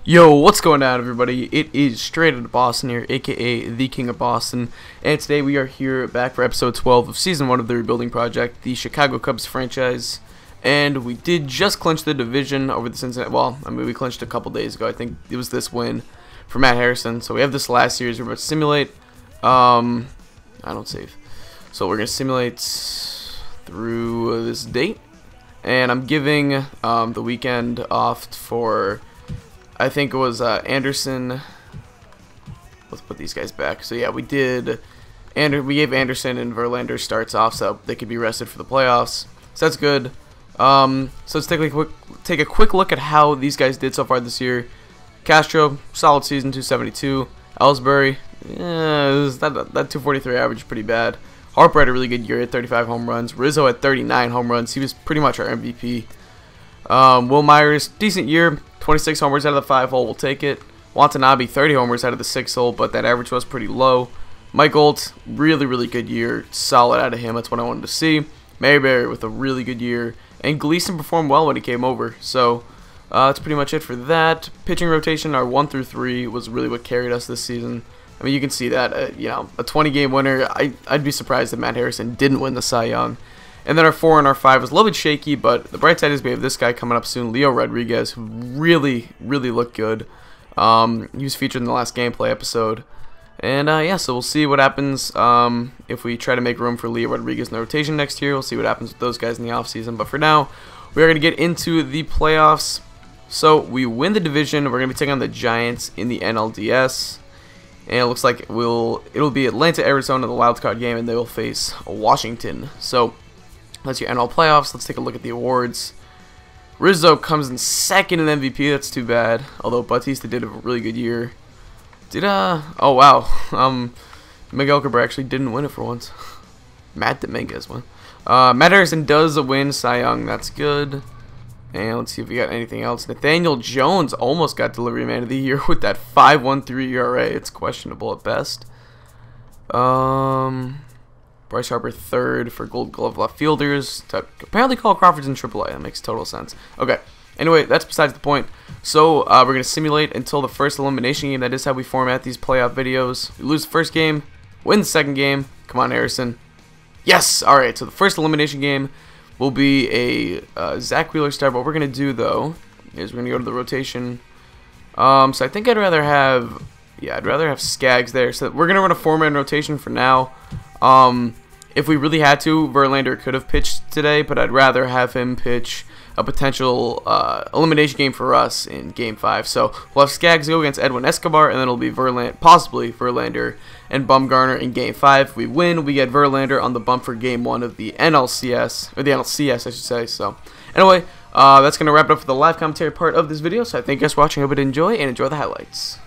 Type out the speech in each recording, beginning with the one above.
Yo, what's going on, everybody? It is Straight Outta Boston here, aka the King of Boston, and today we are here back for episode 12 of season 1 of the rebuilding project, the Chicago Cubs franchise. And we did just clinch the division over the Cincinnati. Well, I mean, we clinched a couple days ago. I think it was this win for Matt Harrison. So we have this last series we're about to simulate. I don't save. So we're gonna simulate through this date, and I'm giving the weekend off for, I think it was Anderson. Let's put these guys back. So yeah, we did, and we gave Anderson and Verlander starts off so they could be rested for the playoffs. So that's good. So let's take a quick look at how these guys did so far this year. Castro, solid season, 272. Ellsbury, that 243 average is pretty bad. Harper had a really good year at 35 home runs. Rizzo had 39 home runs. He was pretty much our MVP. Will Myers, decent year. 26 homers out of the 5-hole, we'll take it. Watanabe, 30 homers out of the 6-hole, but that average was pretty low. Mike Olt, really good year. Solid out of him, that's what I wanted to see. Mayberry with a really good year. And Gleason performed well when he came over. So, that's pretty much it for that. Pitching rotation, our 1 through 3 was really what carried us this season. I mean, you can see that, you know, a 20-game winner. I'd be surprised if Matt Harrison didn't win the Cy Young. And then our 4 and our 5 was a little bit shaky, but the bright side is we have this guy coming up soon, Leo Rodriguez, who really looked good. He was featured in the last gameplay episode. And yeah, so we'll see what happens if we try to make room for Leo Rodriguez in the rotation next year. We'll see what happens with those guys in the offseason. But for now, we are going to get into the playoffs. So we win the division. We're going to be taking on the Giants in the NLDS. And it looks like it'll be Atlanta, Arizona, the wildcard game, and they will face Washington. So that's your NL playoffs. Let's take a look at the awards. Rizzo comes in second in MVP. That's too bad. Although Bautista did a really good year. Oh wow. Miguel Cabrera actually didn't win it for once. Matt Dominguez won. Matt Harrison does win Cy Young. That's good. And let's see if we got anything else. Nathaniel Jones almost got Delivery Man of the Year with that 5.13 ERA. It's questionable at best. Bryce Harper third for Gold Glove left fielders. Apparently Cole Crawford's in AAA. That makes total sense. Okay. Anyway, that's besides the point. So we're going to simulate until the first elimination game. That is how we format these playoff videos. We lose the first game, win the second game. Come on, Harrison. Yes! Alright, so the first elimination game will be a Zach Wheeler start. What we're going to do, though, is we're going to go to the rotation. So I think I'd rather have Skaggs there. So we're going to run a 4-man rotation for now. If we really had to, Verlander could have pitched today, but I'd rather have him pitch a potential elimination game for us in Game 5. So we'll have Skaggs go against Edwin Escobar, and then it'll be possibly Verlander and Bumgarner in Game 5. If we win, we get Verlander on the bump for Game 1 of the NLCS, or the NLCS, I should say. So anyway, that's going to wrap it up for the live commentary part of this video. So I thank you guys for watching. I hope you enjoy, and enjoy the highlights.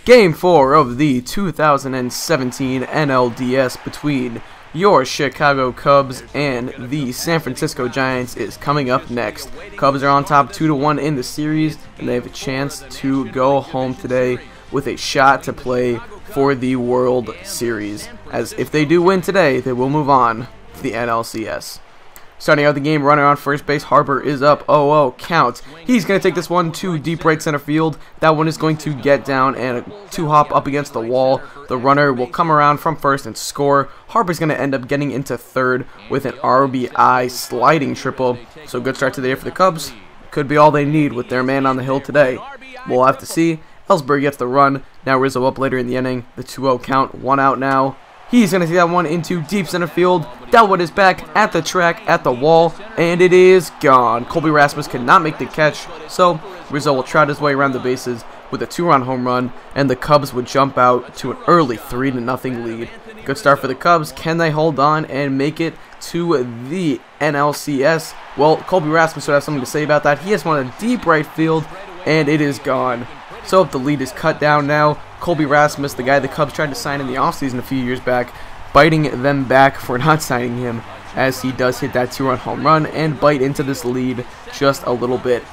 Game 4 of the 2017 NLDS between your Chicago Cubs and the San Francisco Giants is coming up next. Cubs are on top 2-1 in the series, and they have a chance to go home today with a shot to play for the World Series. As if they do win today, they will move on to the NLCS. Starting out the game, runner on first base, Harper is up 0-0 count. He's going to take this one to deep right center field. That one is going to get down and two-hop up against the wall. The runner will come around from first and score. Harper's going to end up getting into third with an RBI sliding triple. So good start to the day for the Cubs. Could be all they need with their man on the hill today. We'll have to see. Ellsbury gets the run. Now Rizzo up later in the inning. The 2-0 count, 1 out now. He's going to take that one into deep center field. Delwood is back at the track, at the wall, and it is gone. Colby Rasmus cannot make the catch, so Rizzo will trot his way around the bases with a 2-run home run, and the Cubs would jump out to an early 3-0 lead. Good start for the Cubs. Can they hold on and make it to the NLCS? Well, Colby Rasmus would have something to say about that. He has one in deep right field, and it is gone. So if the lead is cut down now, Colby Rasmus, the guy the Cubs tried to sign in the offseason a few years back, biting them back for not signing him, as he does hit that 2-run home run and bite into this lead just a little bit.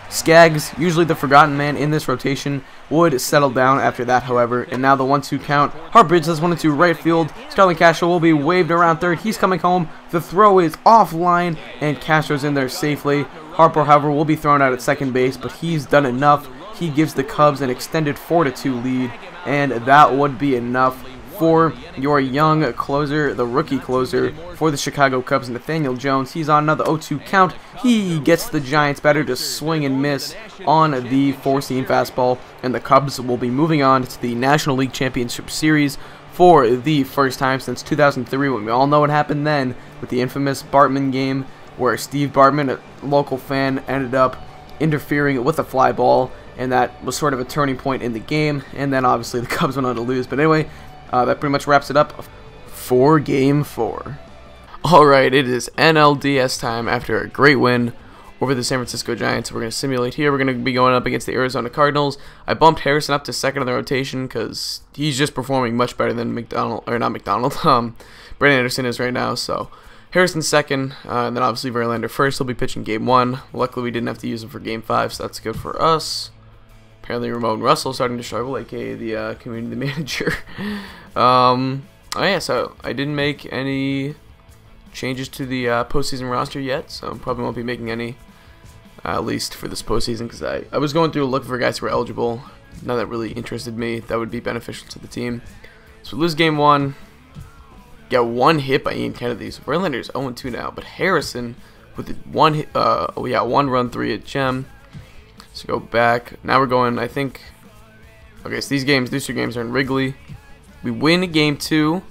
Skaggs, usually the forgotten man in this rotation, would settle down after that, however. And now the 1-2 count. Hartbridge does 1-2 right field. Starling Castro will be waved around third. He's coming home. The throw is offline, and Castro's in there safely. Harper, however, will be thrown out at second base, but he's done enough. He gives the Cubs an extended 4-2 lead, and that would be enough for your young closer, the rookie closer for the Chicago Cubs, Nathaniel Jones. He's on another 0-2 count. He gets the Giants batter to swing and miss on the 4-seam fastball, and the Cubs will be moving on to the National League Championship Series for the first time since 2003, when we all know what happened then with the infamous Bartman game, where Steve Bartman, a local fan, ended up interfering with a fly ball, and that was sort of a turning point in the game, and then obviously the Cubs went on to lose. But anyway, that pretty much wraps it up for Game 4. Alright, it is NLDS time after a great win over the San Francisco Giants. We're going to simulate here. We're going to be going up against the Arizona Cardinals. I bumped Harrison up to second in the rotation because he's just performing much better than Brandon Anderson is right now. So Harrison second, and then obviously Verlander first. He'll be pitching Game 1. Luckily, we didn't have to use him for Game 5, so that's good for us. Apparently, Ramon Russell starting to struggle, aka the community manager. Oh yeah, so I didn't make any changes to the postseason roster yet, so probably won't be making any, at least for this postseason, because I was going through looking for guys who were eligible. None that really interested me. That would be beneficial to the team. So we lose Game 1. Got one hit by Ian Kennedy. So Verlander's 0-2 now, but Harrison with the one hit, 1-run 3 at Gem. So go back. Now we're going, I think. Okay, so these two games are in Wrigley. We win Game 2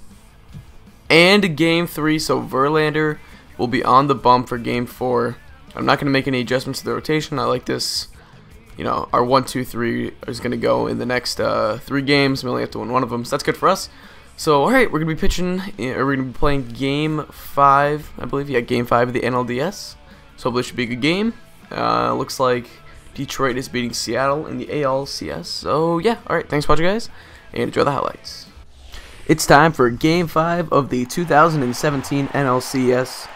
and Game 3, so Verlander will be on the bump for Game 4. I'm not going to make any adjustments to the rotation. I like this. You know, our 1-2-3 is going to go in the next 3 games. We only have to win one of them, so that's good for us. So, alright, we're going to be pitching, or we're going to be playing Game 5, I believe. Yeah, Game 5 of the NLDS. So hopefully it should be a good game. Looks like Detroit is beating Seattle in the ALCS. So, yeah, alright, thanks for watching, guys, and enjoy the highlights. It's time for Game 5 of the 2017 NLCS.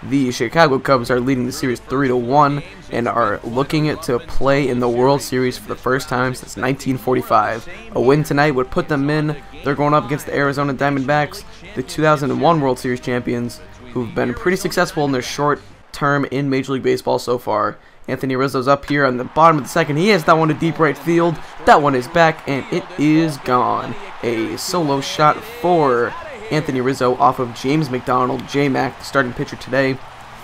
The Chicago Cubs are leading the series 3-1 and are looking to play in the World Series for the first time since 1945. A win tonight would put them in. They're going up against the Arizona Diamondbacks, the 2001 World Series champions, who've been pretty successful in their short term in Major League Baseball so far. Anthony Rizzo's up here on the bottom of the second. He has that one to deep right field. That one is back, and it is gone. A solo shot for Anthony Rizzo off of James McDonald, J-Mac, the starting pitcher today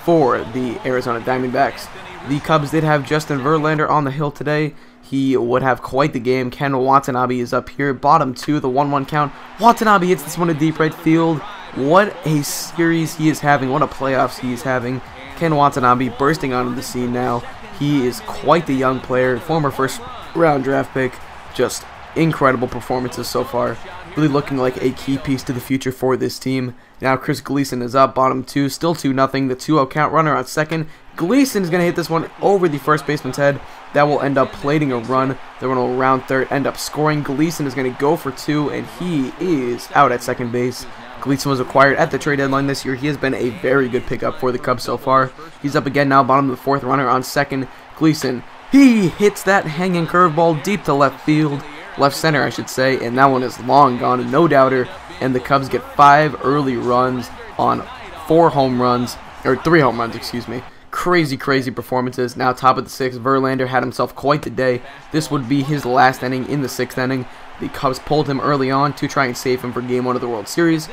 for the Arizona Diamondbacks. The Cubs did have Justin Verlander on the hill today. He would have quite the game. Ken Watanabe is up here, bottom 2, the 1-1 count. Watanabe hits this one to deep right field. What a series he is having. What a playoffs he is having. Ken Watanabe bursting onto the scene now. He is quite the young player, former first-round draft pick. Just incredible performances so far. Really looking like a key piece to the future for this team. Now Chris Gleason is up, bottom 2, still 2-0. The 2-0 count, runner on second. Gleason is going to hit this one over the first baseman's head. That will end up plating a run. They're going to round third, end up scoring. Gleason is going to go for 2, and he is out at second base. Gleason was acquired at the trade deadline this year. He has been a very good pickup for the Cubs so far. He's up again now, bottom of the 4th, runner on second. Gleason, he hits that hanging curveball deep to left field. Left center, I should say, and that one is long gone, no doubter. And the Cubs get 5 early runs on 3 home runs, excuse me. Crazy performances. Now top of the 6th, Verlander had himself quite the day. This would be his last inning in the 6th inning. The Cubs pulled him early on to try and save him for Game 1 of the World Series.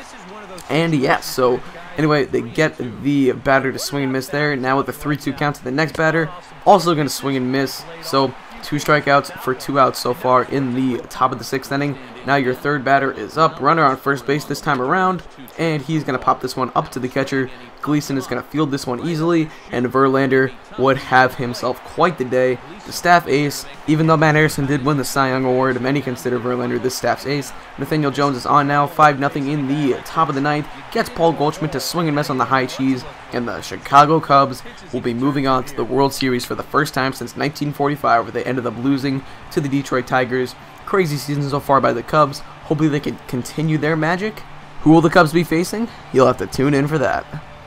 And yes, so anyway, they get the batter to swing and miss there. Now with the 3-2 count to the next batter, also going to swing and miss. So 2 strikeouts for 2 outs so far in the top of the 6th inning. Now your third batter is up, runner on first base this time around, and he's going to pop this one up to the catcher. Gleason is going to field this one easily, and Verlander would have himself quite the day. The staff ace, even though Matt Harrison did win the Cy Young Award, many consider Verlander this staff's ace. Nathaniel Jones is on now, 5-0 in the top of the 9th, gets Paul Goldschmidt to swing and miss on the high cheese, and the Chicago Cubs will be moving on to the World Series for the first time since 1945, where they ended up losing to the Detroit Tigers. Crazy season so far by the Cubs. Hopefully they can continue their magic. Who will the Cubs be facing? You'll have to tune in for that.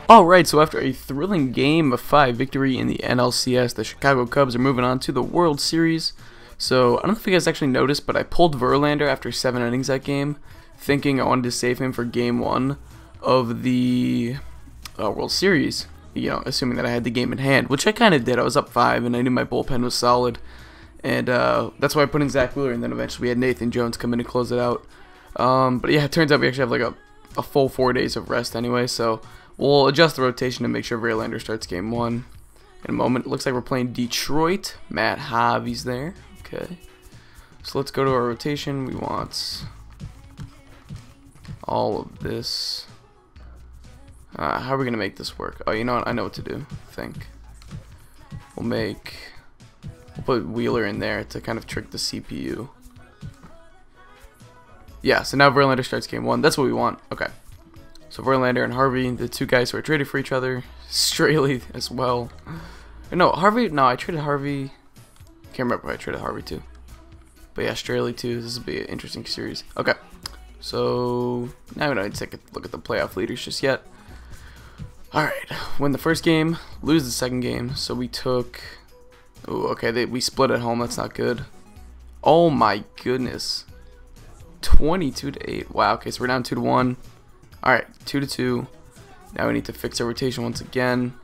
Alright, so after a thrilling Game 5 victory in the NLCS, the Chicago Cubs are moving on to the World Series. So I don't know if you guys actually noticed, but I pulled Verlander after 7 innings that game, thinking I wanted to save him for Game 1 of the World Series. You know, assuming that I had the game in hand, which I kind of did. I was up 5, and I knew my bullpen was solid, and that's why I put in Zach Wheeler, and then eventually we had Nathan Jones come in and close it out. But yeah, it turns out we actually have like a full 4 days of rest anyway, so we'll adjust the rotation to make sure Verlander starts Game 1 in a moment. It looks like we're playing Detroit. Matt Harvey's there. Okay, so let's go to our rotation. We want all of this. How are we going to make this work? Oh, you know what? I know what to do, I think. We'll put Wheeler in there to kind of trick the CPU. Yeah, so now Verlander starts Game 1. That's what we want. Okay. So Verlander and Harvey, the 2 guys who are traded for each other. Straley as well. No, Harvey. No, I traded Harvey. Can't remember who I traded Harvey to. But yeah, Straley too. This will be an interesting series. Okay. So now we don't need to take a look at the playoff leaders just yet. Alright, win the first game, lose the second game, so we took... Ooh, okay, we split at home, that's not good. Oh my goodness. 22-8, wow, okay, so we're down 2-1. Alright, 2-2. Now we need to fix our rotation once again.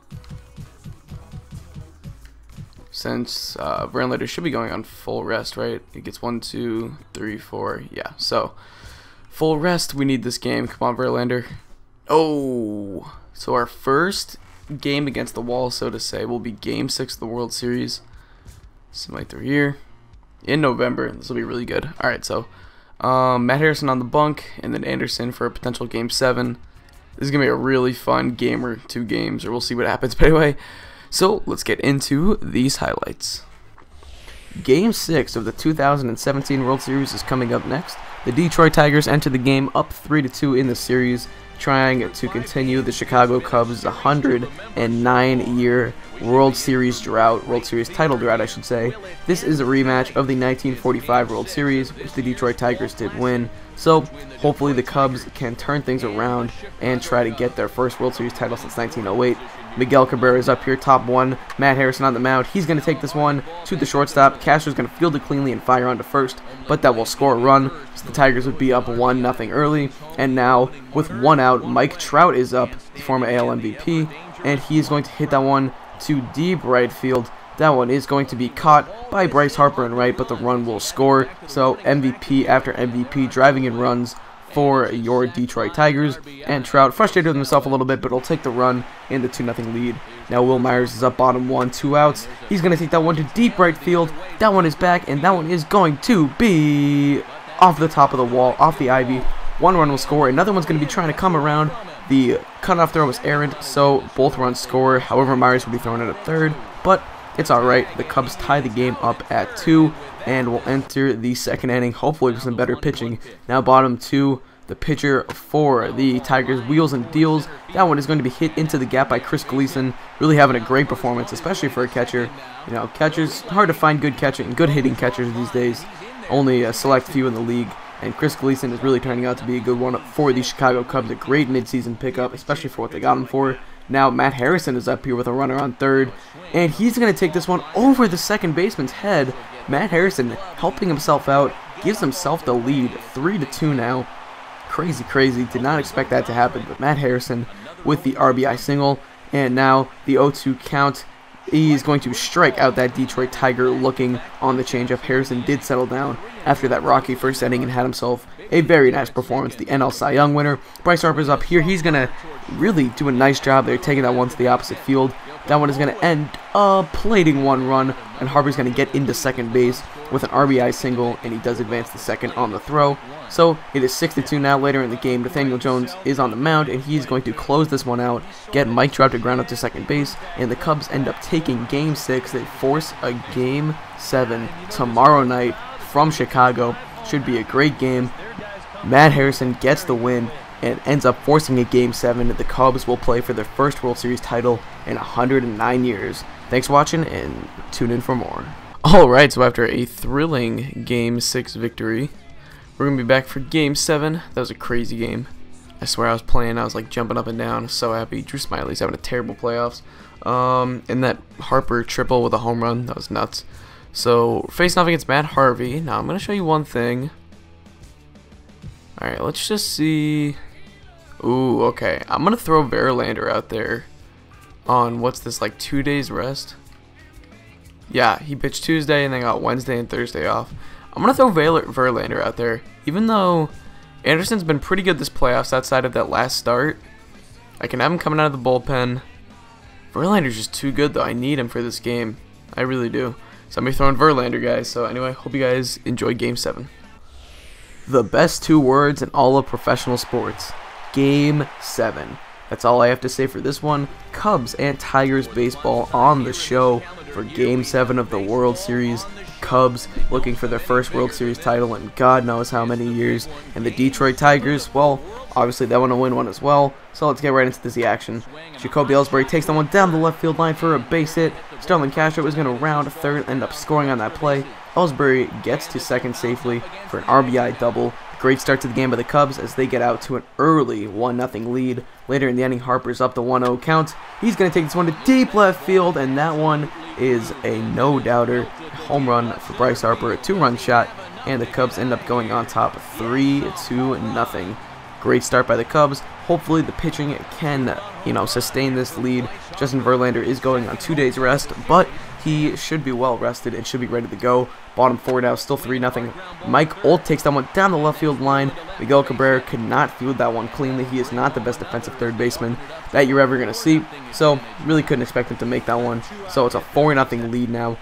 Since Verlander should be going on full rest, right? He gets 1, 2, 3, 4, yeah, so... Full rest, we need this game, come on Verlander. Oh... So our first game against the wall, so to say, will be Game 6 of the World Series. Simulate through here. In November. This will be really good. Alright, so Matt Harrison on the bunk, and then Anderson for a potential Game 7. This is going to be a really fun game or 2 games, or we'll see what happens. But anyway, so let's get into these highlights. Game 6 of the 2017 World Series is coming up next. The Detroit Tigers enter the game up 3-2 in the series, trying to continue the Chicago Cubs' 109-year World Series title drought, I should say. This is a rematch of the 1945 World Series, which the Detroit Tigers did win. So, hopefully the Cubs can turn things around and try to get their first World Series title since 1908. Miguel Cabrera is up here, top 1. Matt Harrison on the mound. He's going to take this one to the shortstop. Castro's going to field it cleanly and fire onto first, but that will score a run. So the Tigers would be up 1-0 early. And now, with 1 out, Mike Trout is up, the former AL MVP, and he's going to hit that one to deep right field. That one is going to be caught by Bryce Harper and right, but the run will score. So MVP after MVP driving in runs for your Detroit Tigers. And Trout frustrated with himself a little bit, but he'll take the run in the 2-0 lead. Now Will Myers is up bottom 1, 2 outs. He's going to take that one to deep right field. That one is back, and that one is going to be off the top of the wall, off the ivy. 1 run will score. Another one's going to be trying to come around. The cutoff throw was errant, so both runs score. However, Myers will be thrown at a third, but it's alright. The Cubs tie the game up at 2 and will enter the second inning, hopefully with some better pitching. Now bottom 2, the pitcher for the Tigers, wheels and deals. That one is going to be hit into the gap by Chris Gleason, really having a great performance, especially for a catcher. You know, catchers, hard to find good hitting catchers these days. Only a select few in the league. And Chris Gleason is really turning out to be a good one for the Chicago Cubs. A great midseason pickup, especially for what they got him for. Now Matt Harrison is up here with a runner on third, and he's going to take this one over the second baseman's head. Matt Harrison helping himself out, gives himself the lead, 3-2 now. Crazy. Did not expect that to happen, but Matt Harrison with the RBI single, and now the 0-2 count. He is going to strike out that Detroit Tiger looking on the changeup. Harrison did settle down after that rocky first inning and had himself a very nice performance. The NL Cy Young winner. Bryce Harper's up here. He's going to really do a nice job there, taking that one to the opposite field. That one is going to end up plating 1 run, and Harper's going to get into second base with an RBI single, and he does advance the second on the throw. So it is 6-2 now. Later in the game, Nathaniel Jones is on the mound, and he's going to close this one out, get Mike Trout to ground up to second base, and the Cubs end up taking Game 6. They force a Game 7 tomorrow night from Chicago. Should be a great game. Matt Harrison gets the win and ends up forcing a Game 7. The Cubs will play for their first World Series title in 109 years. Thanks for watching, and tune in for more. Alright, so after a thrilling Game 6 victory, we're going to be back for Game 7. That was a crazy game. I swear I was playing, I was like jumping up and down. I was so happy. Drew Smyly's having a terrible playoffs. And that Harper triple with a home run, that was nuts. So, facing off against Matt Harvey. Now, I'm going to show you one thing. Alright, let's just see. Ooh, okay. I'm going to throw Verlander out there on, what's this, like 2 days rest? Yeah, he pitched Tuesday and then got Wednesday and Thursday off. I'm going to throw Verlander out there. Even though Anderson's been pretty good this playoffs outside of that last start, I can have him coming out of the bullpen. Verlander's just too good, though. I need him for this game. I really do. So I'm going to be throwing Verlander, guys. So anyway, hope you guys enjoyed Game 7. The best 2 words in all of professional sports. Game 7. That's all I have to say for this one. Cubs and Tigers baseball on the show for Game 7 of the World Series. Cubs looking for their first World Series title in God knows how many years. And the Detroit Tigers, well, obviously they want to win one as well. So let's get right into the action. Jacoby Ellsbury takes that one down the left field line for a base hit. Starlin Castro was going to round third, end up scoring on that play. Ellsbury gets to second safely for an RBI double. Great start to the game by the Cubs as they get out to an early 1-0 lead. Later in the inning, Harper's up the 1-0 count. He's going to take this one to deep left field, and that one is a no-doubter. Home run for Bryce Harper, a 2-run shot, and the Cubs end up going on top 3-0. Great start by the Cubs. Hopefully the pitching can, sustain this lead. Justin Verlander is going on 2 days rest, but he should be well rested and should be ready to go. Bottom 4 now, still 3-0. Mike Olt takes that one down the left field line. Miguel Cabrera could not field that one cleanly. He is not the best defensive third baseman that you're ever going to see. So, really couldn't expect him to make that one. So, it's a 4-0 lead now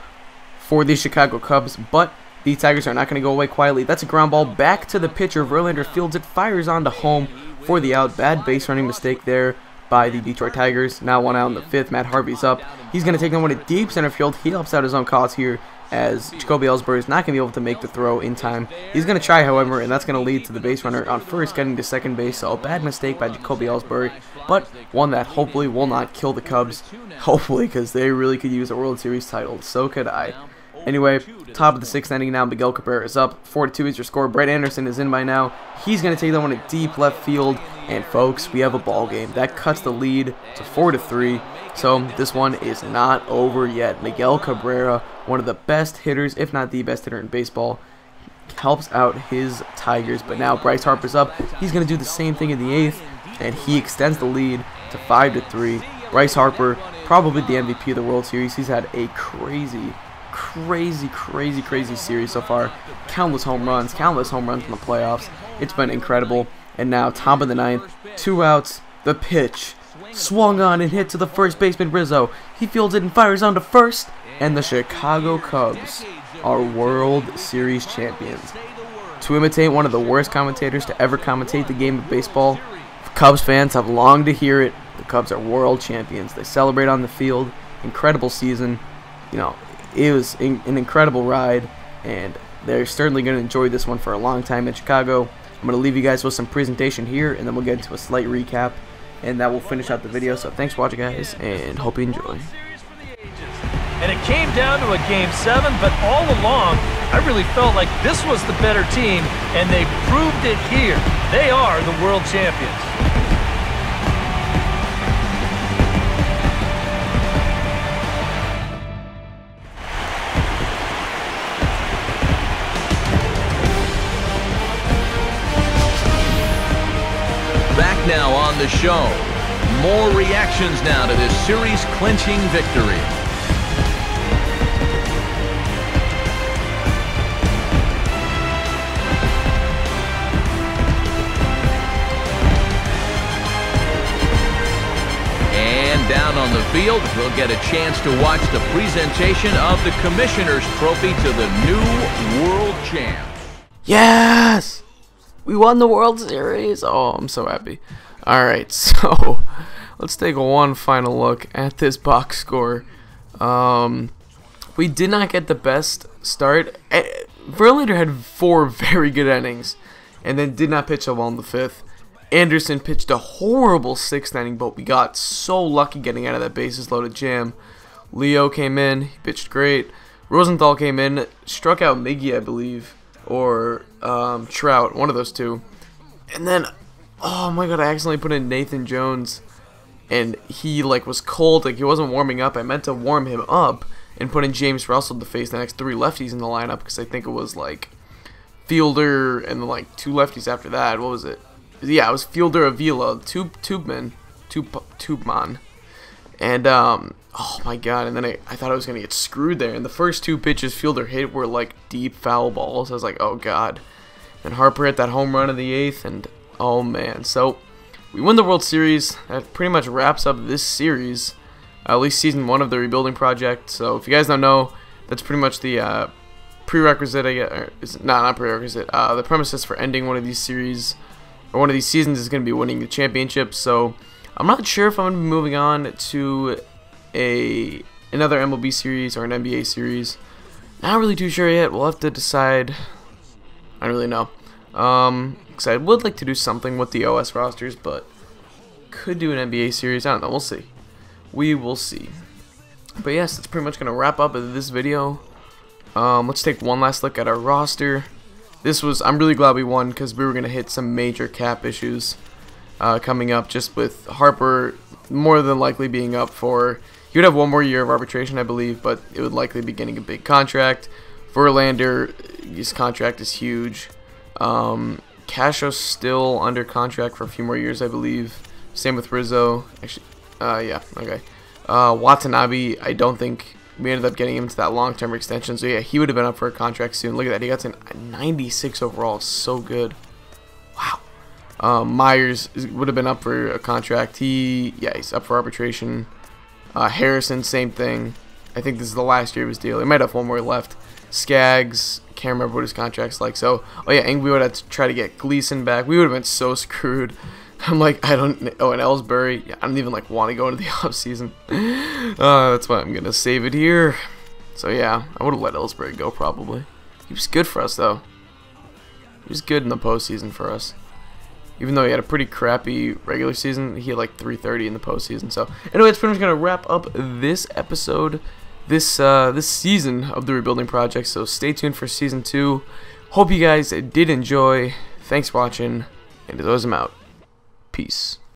for the Chicago Cubs. But the Tigers are not going to go away quietly. That's a ground ball back to the pitcher. Verlander fields it, fires on to home for the out. Bad base running mistake there by the Detroit Tigers. Now 1 out in the 5th. Matt Harvey's up. He's going to take that one to deep center field. He helps out his own cause here as Jacoby Ellsbury is not going to be able to make the throw in time. He's going to try, however, and that's going to lead to the base runner on first getting to second base. So a bad mistake by Jacoby Ellsbury, but one that hopefully will not kill the Cubs. Hopefully, because they really could use a World Series title. So could I. Anyway, top of the 6th inning now. Miguel Cabrera is up. 4-2 is your score. Brett Anderson is in by now. He's going to take that one to deep left field. And folks, we have a ball game. That cuts the lead to 4-3. So this one is not over yet. Miguel Cabrera, one of the best hitters, if not the best hitter in baseball, helps out his Tigers. But now Bryce Harper's up. He's going to do the same thing in the 8th. And he extends the lead to 5-3. Bryce Harper, probably the MVP of the World Series. He's had a crazy series so far. Countless home runs in the playoffs. It's been incredible. And now top of the 9th, 2 outs, the pitch swung on and hit to the first baseman Rizzo. He fields it and fires on to first, and the Chicago Cubs are World Series champions. To imitate one of the worst commentators to ever commentate the game of baseball, Cubs fans have longed to hear it. The Cubs are world champions. They celebrate on the field. Incredible season. It was an incredible ride, and they're certainly going to enjoy this one for a long time in Chicago. I'm going to leave you guys with some presentation here, and then we'll get into a slight recap, and that will finish out the video. So thanks for watching, guys, and hope you enjoy. And it came down to a Game 7, but all along, I really felt like this was the better team, and they proved it here. They are the world champions. Back now on the show. More reactions now to this series-clinching victory. And down on the field, we'll get a chance to watch the presentation of the Commissioner's Trophy to the new world champ. Yes! We won the World Series. Oh, I'm so happy. Alright, so let's take one final look at this box score. We did not get the best start. Verlander had 4 very good innings and then did not pitch well in the 5th. Anderson pitched a horrible 6th inning, but we got so lucky getting out of that bases loaded jam. Leo came in. He pitched great. Rosenthal came in, struck out Miggy, I believe, or Trout, one of those two. And then, oh my god, I accidentally put in Nathan Jones, and he was cold, he wasn't warming up. I meant to warm him up, and putting James Russell to face the next 3 lefties in the lineup, because I think it was like Fielder and then like 2 lefties after that. What was it? Yeah, it was Fielder, Avila, Tubeman, and oh my god, and then I thought I was gonna get screwed there, and the first 2 pitches Fielder hit were like deep foul balls. I was like, oh god. And Harper hit that home run in the 8th, and oh man. So we win the World Series. That pretty much wraps up this series, at least season 1 of the rebuilding project. So if you guys don't know, that's pretty much the prerequisite, I guess, not prerequisite, the premises for ending one of these series, or one of these seasons, is going to be winning the championship. So I'm not sure if I'm going to be moving on to another MLB series or an NBA series. Not really too sure yet. We'll have to decide. I don't really know. Because I would like to do something with the OS rosters, but could do an NBA series. I don't know. We'll see. We will see. But yes, that's pretty much going to wrap up this video. Let's take one last look at our roster. I'm really glad we won, because we were going to hit some major cap issues coming up, just with Harper more than likely being up for, he would have 1 more year of arbitration, I believe, but it would likely be getting a big contract. Verlander, his contract is huge. Casho's still under contract for a few more years, I believe. Same with Rizzo. Actually, yeah, okay. Watanabe, I don't think we ended up getting him to that long-term extension, so yeah, he would have been up for a contract soon. Look at that, he got to 96 overall. It's so good. Wow. Myers would have been up for a contract. He's up for arbitration. Harrison, same thing. I think this is the last year of his deal. He might have 1 more left. Skaggs, can't remember what his contract's like. So, oh yeah, and we would have to try to get Gleason back. We would have been so screwed. I'm like, and Ellsbury. Yeah, I don't even like want to go into the off season. That's why I'm gonna save it here. So yeah, I would have let Ellsbury go probably. He was good for us though. He was good in the postseason for us. Even though he had a pretty crappy regular season, he had like 330 in the postseason. So anyway, that's pretty much gonna wrap up this episode, this season of the rebuilding project. So stay tuned for season 2. Hope you guys did enjoy. Thanks for watching, and as always, I'm out. Peace.